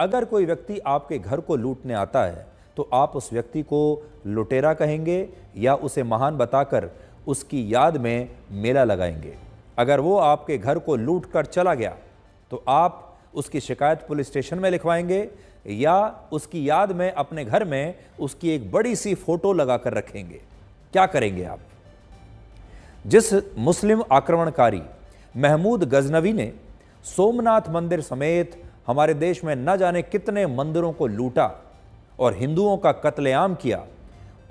अगर कोई व्यक्ति आपके घर को लूटने आता है तो आप उस व्यक्ति को लुटेरा कहेंगे या उसे महान बताकर उसकी याद में मेला लगाएंगे? अगर वो आपके घर को लूट कर चला गया तो आप उसकी शिकायत पुलिस स्टेशन में लिखवाएंगे या उसकी याद में अपने घर में उसकी एक बड़ी सी फोटो लगाकर रखेंगे? क्या करेंगे आप? जिस मुस्लिम आक्रमणकारी महमूद गजनवी ने सोमनाथ मंदिर समेत हमारे देश में न जाने कितने मंदिरों को लूटा और हिंदुओं का कत्लेआम किया,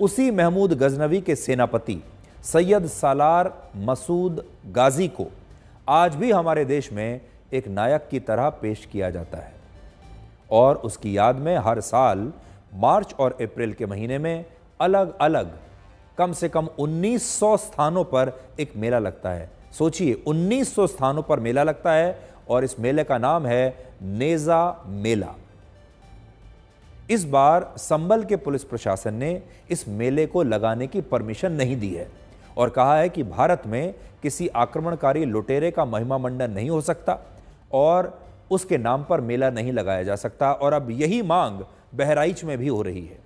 उसी महमूद गजनवी के सेनापति सैयद सालार मसूद गाजी को आज भी हमारे देश में एक नायक की तरह पेश किया जाता है और उसकी याद में हर साल मार्च और अप्रैल के महीने में अलग अलग कम से कम 1900 स्थानों पर एक मेला लगता है। सोचिए, 1900 स्थानों पर मेला लगता है और इस मेले का नाम है नेजा मेला। इस बार संभल के पुलिस प्रशासन ने इस मेले को लगाने की परमिशन नहीं दी है और कहा है कि भारत में किसी आक्रमणकारी लुटेरे का महिमा मंडन नहीं हो सकता और उसके नाम पर मेला नहीं लगाया जा सकता। और अब यही मांग बहराइच में भी हो रही है।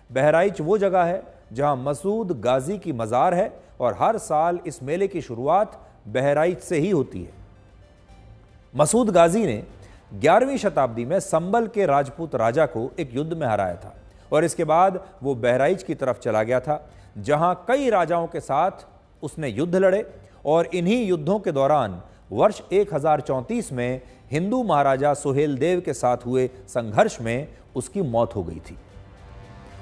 बहराइच वो जगह है जहां मसूद गाजी की मज़ार है और हर साल इस मेले की शुरुआत बहराइच से ही होती है। मसूद गाजी ने 11वीं शताब्दी में संभल के राजपूत राजा को एक युद्ध में हराया था और इसके बाद वो बहराइच की तरफ चला गया था, जहां कई राजाओं के साथ उसने युद्ध लड़े और इन्हीं युद्धों के दौरान वर्ष 1034 में हिंदू महाराजा सुहेल देव के साथ हुए संघर्ष में उसकी मौत हो गई थी।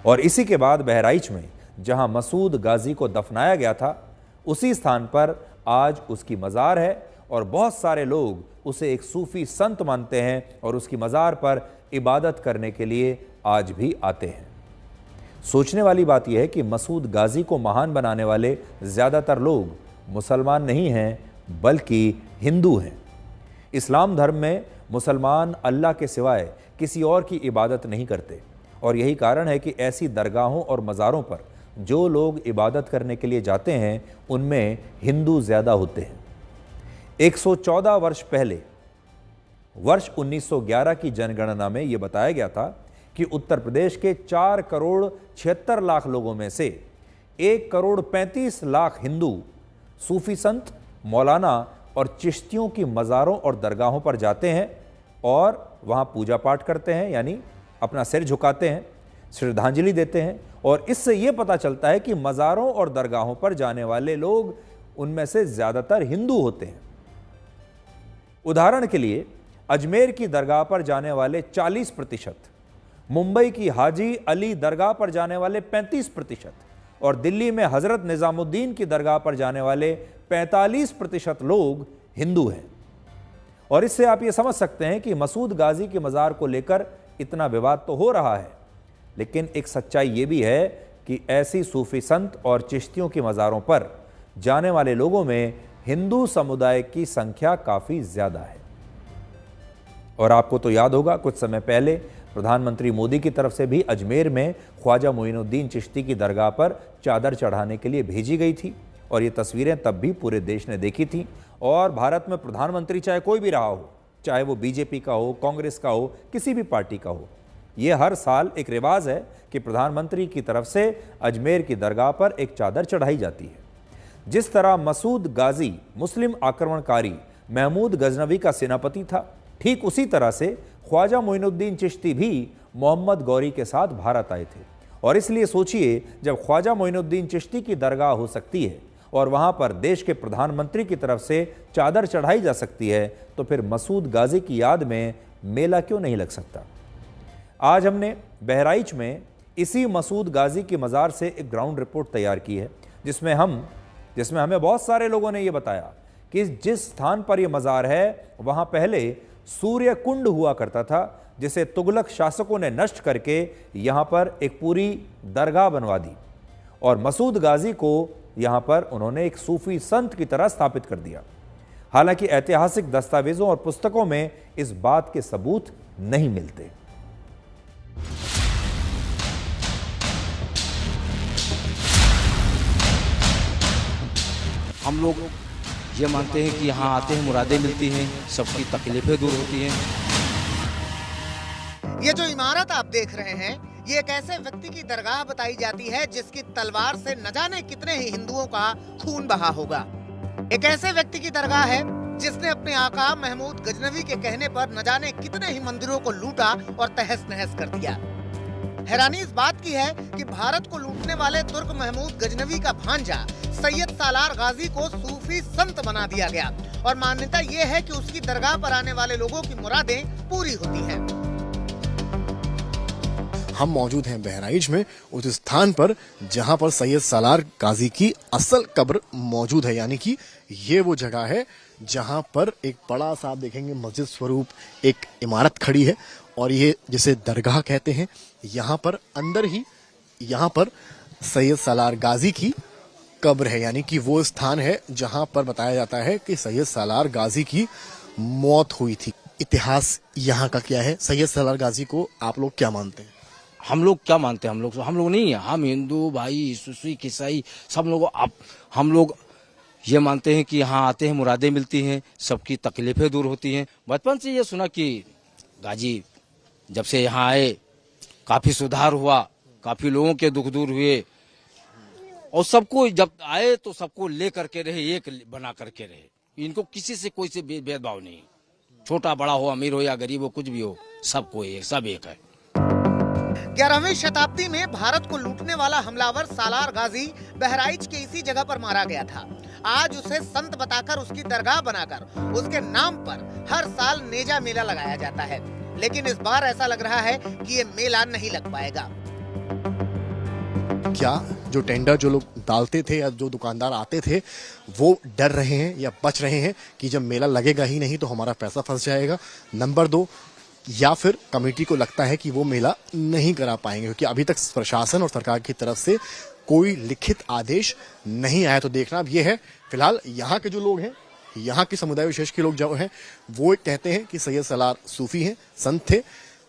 और इसी के बाद बहराइच में जहां मसूद गाजी को दफनाया गया था, उसी स्थान पर आज उसकी मज़ार है और बहुत सारे लोग उसे एक सूफी संत मानते हैं और उसकी मज़ार पर इबादत करने के लिए आज भी आते हैं। सोचने वाली बात यह है कि मसूद गाजी को महान बनाने वाले ज़्यादातर लोग मुसलमान नहीं हैं बल्कि हिंदू हैं। इस्लाम धर्म में मुसलमान अल्लाह के सिवाय किसी और की इबादत नहीं करते और यही कारण है कि ऐसी दरगाहों और मज़ारों पर जो लोग इबादत करने के लिए जाते हैं उनमें हिंदू ज़्यादा होते हैं। 114 वर्ष पहले वर्ष 1911 की जनगणना में यह बताया गया था कि उत्तर प्रदेश के 4 करोड़ 76 लाख लोगों में से 1 करोड़ 35 लाख हिंदू सूफी संत, मौलाना और चिश्तियों की मज़ारों और दरगाहों पर जाते हैं और वहाँ पूजा पाठ करते हैं, यानी अपना सिर झुकाते हैं, श्रद्धांजलि देते हैं। और इससे ये पता चलता है कि मज़ारों और दरगाहों पर जाने वाले लोग उनमें से ज़्यादातर हिंदू होते हैं। उदाहरण के लिए अजमेर की दरगाह पर जाने वाले 40%, मुंबई की हाजी अली दरगाह पर जाने वाले 35% और दिल्ली में हज़रत निज़ामुद्दीन की दरगाह पर जाने वाले 45% लोग हिंदू हैं। और इससे आप ये समझ सकते हैं कि मसूद गाजी की मज़ार को लेकर इतना विवाद तो हो रहा है, लेकिन एक सच्चाई ये भी है कि ऐसी सूफी संत और चिश्तियों की मज़ारों पर जाने वाले लोगों में हिंदू समुदाय की संख्या काफ़ी ज़्यादा है। और आपको तो याद होगा, कुछ समय पहले प्रधानमंत्री मोदी की तरफ से भी अजमेर में ख्वाजा मोइनुद्दीन चिश्ती की दरगाह पर चादर चढ़ाने के लिए भेजी गई थी और ये तस्वीरें तब भी पूरे देश ने देखी थी। और भारत में प्रधानमंत्री चाहे कोई भी रहा हो, चाहे वो बीजेपी का हो, कांग्रेस का हो, किसी भी पार्टी का हो, ये हर साल एक रिवाज है कि प्रधानमंत्री की तरफ से अजमेर की दरगाह पर एक चादर चढ़ाई जाती है। जिस तरह मसूद गाजी मुस्लिम आक्रमणकारी महमूद गजनवी का सेनापति था, ठीक उसी तरह से ख्वाजा मोइनुद्दीन चिश्ती भी मोहम्मद गौरी के साथ भारत आए थे। और इसलिए सोचिए, जब ख्वाजा मोइनुद्दीन चिश्ती की दरगाह हो सकती है और वहाँ पर देश के प्रधानमंत्री की तरफ से चादर चढ़ाई जा सकती है, तो फिर मसूद गाजी की याद में मेला क्यों नहीं लग सकता। आज हमने बहराइच में इसी मसूद गाजी की मज़ार से एक ग्राउंड रिपोर्ट तैयार की है, जिसमें हमें बहुत सारे लोगों ने ये बताया कि जिस स्थान पर यह मज़ार है वहाँ पहले सूर्य कुंड हुआ करता था, जिसे तुगलक शासकों ने नष्ट करके यहाँ पर एक पूरी दरगाह बनवा दी और मसूद गाजी को यहाँ पर उन्होंने एक सूफी संत की तरह स्थापित कर दिया। हालांकि ऐतिहासिक दस्तावेजों और पुस्तकों में इस बात के सबूत नहीं मिलते। हम लोग ये मानते हैं कि यहाँ आते हैं मुरादें मिलती हैं, सबकी तकलीफें दूर होती हैं। ये जो इमारत आप देख रहे हैं, ये एक ऐसे व्यक्ति की दरगाह बताई जाती है जिसकी तलवार से न जाने कितने ही हिंदुओं का खून बहा होगा। एक ऐसे व्यक्ति की दरगाह है जिसने अपने आका महमूद गजनवी के कहने पर न जाने कितने ही मंदिरों को लूटा और तहस नहस कर दिया। हैरानी इस बात की है कि भारत को लूटने वाले तुर्क महमूद गजनवी का भांजा सैयद सालार गाजी को सूफी संत बना दिया गया और मान्यता ये है कि उसकी दरगाह पर आने वाले लोगों की मुरादें पूरी होती हैं। हम मौजूद हैं बहराइच में, उस स्थान पर जहां पर सैयद सालार गाजी की असल कब्र मौजूद है। यानी कि ये वो जगह है जहां पर एक बड़ा सा आप देखेंगे मस्जिद स्वरूप एक इमारत खड़ी है और ये जिसे दरगाह कहते हैं। यहाँ पर अंदर ही यहाँ पर सैयद सालार गाजी की कब्र है। यानी कि वो स्थान है जहां पर बताया जाता है कि सैयद सालार गाजी की मौत हुई थी। इतिहास यहाँ का क्या है? सैयद सालार गाजी को आप लोग क्या मानते हैं? हम लोग क्या मानते हैं? हम लोग नहीं है, हम हिंदू भाई सिख ईसाई सब लोग हम लोग ये मानते हैं कि यहाँ आते हैं मुरादें मिलती हैं, सबकी तकलीफें दूर होती हैं। बचपन से ये सुना कि गाजी जब से यहाँ आए काफी सुधार हुआ, काफी लोगों के दुख दूर हुए और सबको जब आए तो सबको ले करके रहे, एक बना करके रहे। इनको किसी से कोई से भेदभाव नहीं, छोटा बड़ा हो, अमीर हो या गरीब हो, कुछ भी हो, सबको एक, सब एक है। 11वीं शताब्दी में भारत को लूटने वाला हमलावर सालार गाजी बहराइच के इसी जगह पर मारा गया था। आज उसे संत बताकर उसकी दरगाह बनाकर उसके नाम पर हर साल नेजा मेला लगाया जाता है, लेकिन इस बार ऐसा लग रहा है कि ये मेला नहीं लग पाएगा। क्या जो टेंडर जो लोग डालते थे या जो दुकानदार आते थे वो डर रहे हैं या बच रहे हैं कि जब मेला लगेगा ही नहीं तो हमारा पैसा फंस जाएगा? नंबर 2, या फिर कमेटी को लगता है कि वो मेला नहीं करा पाएंगे क्योंकि अभी तक प्रशासन और सरकार की तरफ से कोई लिखित आदेश नहीं आया। तो देखना अब ये है। फिलहाल यहाँ के जो लोग हैं, यहाँ के समुदाय विशेष के लोग जो हैं वो कहते हैं कि सैयद सालार सूफी हैं, संत थे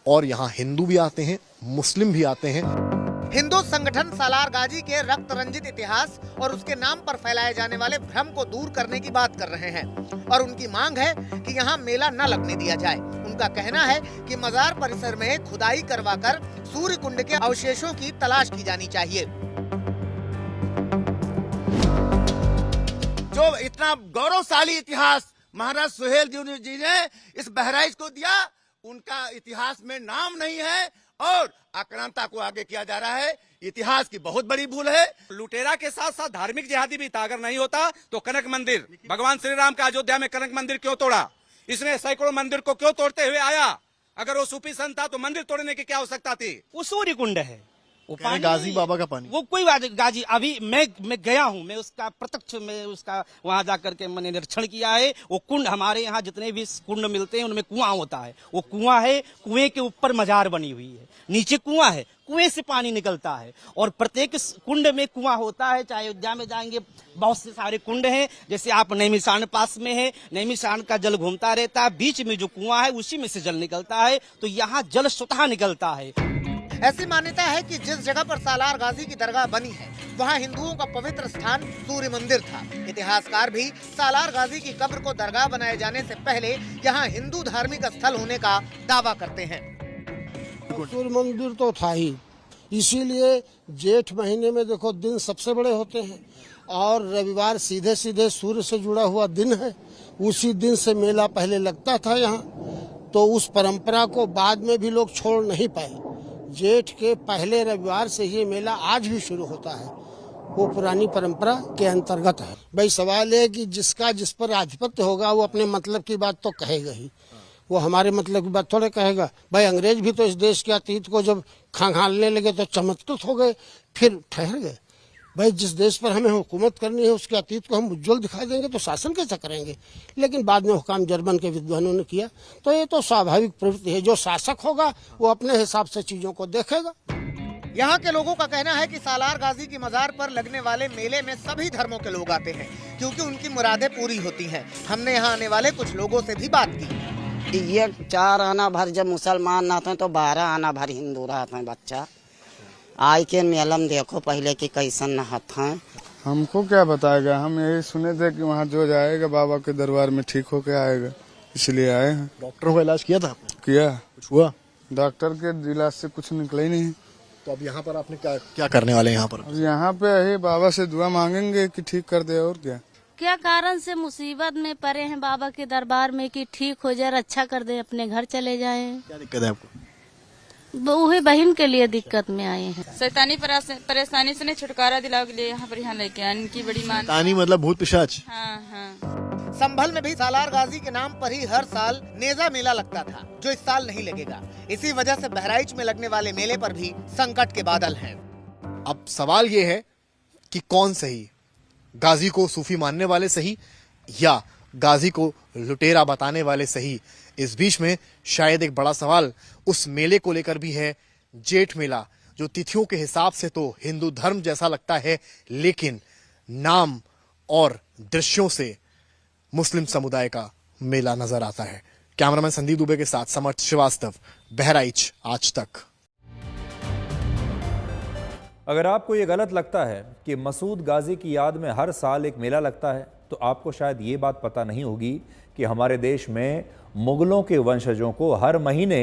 और यहाँ हिंदू भी आते हैं, मुस्लिम भी आते हैं। हिंदू संगठन सालार गाजी के रक्त रंजित इतिहास और उसके नाम पर फैलाए जाने वाले भ्रम को दूर करने की बात कर रहे हैं और उनकी मांग है कि यहाँ मेला न लगने दिया जाए। उनका कहना है कि मजार परिसर में खुदाई करवाकर सूर्य कुंड के अवशेषों की तलाश की जानी चाहिए। जो इतना गौरवशाली इतिहास महाराज सुहेल जी ने इस बहराइच को दिया, उनका इतिहास में नाम नहीं है और आक्रांता को आगे किया जा रहा है। इतिहास की बहुत बड़ी भूल है। लुटेरा के साथ साथ धार्मिक जिहादी भी था। अगर नहीं होता तो कनक मंदिर, भगवान श्री राम का अयोध्या में कनक मंदिर क्यों तोड़ा? इसने सैकड़ों मंदिर को क्यों तोड़ते हुए आया? अगर वो सूफी संत था तो मंदिर तोड़ने की क्या आवश्यकता थी? वो सूर्य कुंड है, वो पानी गाजी बाबा का पानी, वो कोई बात गाजी। अभी मैं गया हूँ, मैं उसका प्रत्यक्ष में उसका वहां जाकर के मैंने निरीक्षण किया है। वो कुंड हमारे यहाँ जितने भी कुंड मिलते हैं उनमें कुआं होता है। वो कुआं है, कुएं के ऊपर मजार बनी हुई है, नीचे कुआं है, कुएं से पानी निकलता है और प्रत्येक कुंड में कुआं होता है। चाहे अयोध्या में जाएंगे बहुत से सारे कुंड हैं, जैसे आप नैमिषारण्य पास में है, नैमिषारण्य का जल घूमता रहता है, बीच में जो कुआं है उसी में से जल निकलता है, तो यहाँ जल स्वतः निकलता है। ऐसी मान्यता है कि जिस जगह पर सालार गाजी की दरगाह बनी है वहाँ हिंदुओं का पवित्र स्थान सूर्य मंदिर था। इतिहासकार भी सालार गाजी की कब्र को दरगाह बनाए जाने से पहले यहाँ हिंदू धार्मिक स्थल होने का दावा करते हैं। सूर्य मंदिर तो था ही, इसीलिए जेठ महीने में देखो दिन सबसे बड़े होते हैं और रविवार सीधे सीधे सूर्य से जुड़ा हुआ दिन है। उसी दिन से मेला पहले लगता था यहाँ, तो उस परंपरा को बाद में भी लोग छोड़ नहीं पाए। जेठ के पहले रविवार से ये मेला आज भी शुरू होता है, वो पुरानी परंपरा के अंतर्गत है। भाई सवाल है कि जिसका जिस पर आधिपत्य होगा वो अपने मतलब की बात तो कहेगा ही, वो हमारे मतलब की बात थोड़े कहेगा। भाई अंग्रेज भी तो इस देश के अतीत को जब खंगालने लगे तो चमत्कृत हो गए, फिर ठहर गए। भाई जिस देश पर हमें हुकूमत करनी है उसके अतीत को हम उज्जवल दिखा देंगे तो शासन कैसे करेंगे? लेकिन बाद में हुकाम जर्मन के विद्वानों ने किया, तो ये तो स्वाभाविक प्रवृत्ति है। जो शासक होगा वो अपने हिसाब से चीजों को देखेगा। यहाँ के लोगों का कहना है कि सालार गाजी की मजार पर लगने वाले मेले में सभी धर्मों के लोग आते हैं क्योंकि उनकी मुरादें पूरी होती हैं। हमने यहाँ आने वाले कुछ लोगों से भी बात की। ये 4 आना भर जब मुसलमान आते हैं तो 12 आना भर हिंदू रहते हैं। बच्चा आई के मेलम देखो पहले की कैसन नहत है। हमको क्या बताएगा, हम यही सुने थे कि वहाँ जो जाएगा बाबा के दरबार में ठीक होके आएगा, इसलिए आए हैं। डॉक्टरों का इलाज किया था आपने? किया, कुछ हुआ? डॉक्टर के इलाज से कुछ निकला ही नहीं। तो अब यहाँ पर आपने क्या करने वाले हैं यहाँ पर? अब यहाँ पे यही बाबा से दुआ मांगेंगे कि ठीक कर दे, और क्या कारण से मुसीबत में पड़े हैं बाबा के दरबार में कि ठीक हो जाए, अच्छा कर दे, अपने घर चले जाएं। क्या दिक्कत है आपको? वही बहन के लिए दिक्कत में आए हैं। शैतानी परेशानी से छुटकारा दिलाने के लिए यहाँ लेके आए। इनकी बड़ी मान। शैतानी मतलब भूत पिशाच? हाँ हाँ। संभल में भी सालार गाजी के नाम पर ही हर साल नेजा मेला लगता था, जो इस साल नहीं लगेगा। इसी वजह से बहराइच में लगने वाले मेले पर भी संकट के बादल हैं। अब सवाल ये है कि कौन सही, गाजी को सूफी मानने वाले सही या गाजी को लुटेरा बताने वाले सही? इस बीच में शायद एक बड़ा सवाल उस मेले को लेकर भी है, जेठ मेला, जो तिथियों के हिसाब से तो हिंदू धर्म जैसा लगता है, लेकिन नाम और दृश्यों से मुस्लिम समुदाय का मेला नजर आता है। कैमरामैन संदीप दुबे के साथ समर्थ श्रीवास्तव, बहराइच आज तक। अगर आपको ये गलत लगता है कि मसूद गाजी की याद में हर साल एक मेला लगता है, तो आपको शायद ये बात पता नहीं होगी कि हमारे देश में मुगलों के वंशजों को हर महीने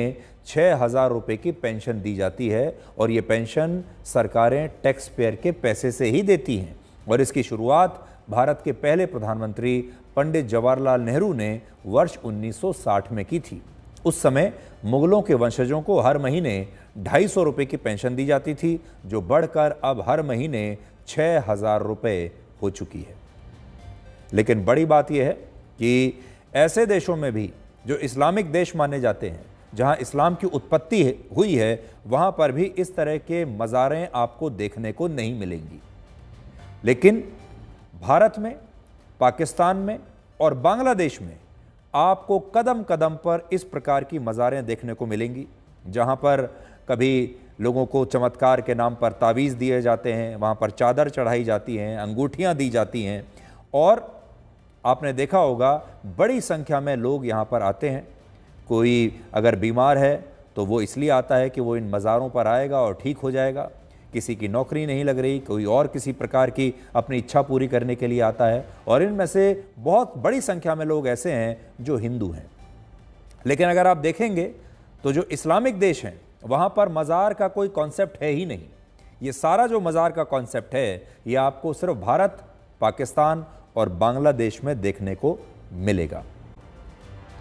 6,000 रुपये की पेंशन दी जाती है, और ये पेंशन सरकारें टैक्स पेयर के पैसे से ही देती हैं। और इसकी शुरुआत भारत के पहले प्रधानमंत्री पंडित जवाहरलाल नेहरू ने वर्ष 1960 में की थी। उस समय मुगलों के वंशजों को हर महीने 250 रुपये की पेंशन दी जाती थी, जो बढ़कर अब हर महीने 6,000 रुपये हो चुकी है। लेकिन बड़ी बात यह है कि ऐसे देशों में भी जो इस्लामिक देश माने जाते हैं, जहां इस्लाम की उत्पत्ति हुई है, वहां पर भी इस तरह के मज़ारें आपको देखने को नहीं मिलेंगी। लेकिन भारत में, पाकिस्तान में और बांग्लादेश में आपको कदम कदम पर इस प्रकार की मज़ारें देखने को मिलेंगी, जहां पर कभी लोगों को चमत्कार के नाम पर तावीज़ दिए जाते हैं, वहां पर चादर चढ़ाई जाती हैं, अंगूठियां दी जाती हैं, और आपने देखा होगा बड़ी संख्या में लोग यहाँ पर आते हैं। कोई अगर बीमार है तो वो इसलिए आता है कि वो इन मज़ारों पर आएगा और ठीक हो जाएगा। किसी की नौकरी नहीं लग रही, कोई और किसी प्रकार की अपनी इच्छा पूरी करने के लिए आता है, और इनमें से बहुत बड़ी संख्या में लोग ऐसे हैं जो हिंदू हैं। लेकिन अगर आप देखेंगे तो जो इस्लामिक देश हैं, वहाँ पर मज़ार का कोई कॉन्सेप्ट है ही नहीं। ये सारा जो मज़ार का कॉन्सेप्ट है, ये आपको सिर्फ भारत, पाकिस्तान और बांग्लादेश में देखने को मिलेगा।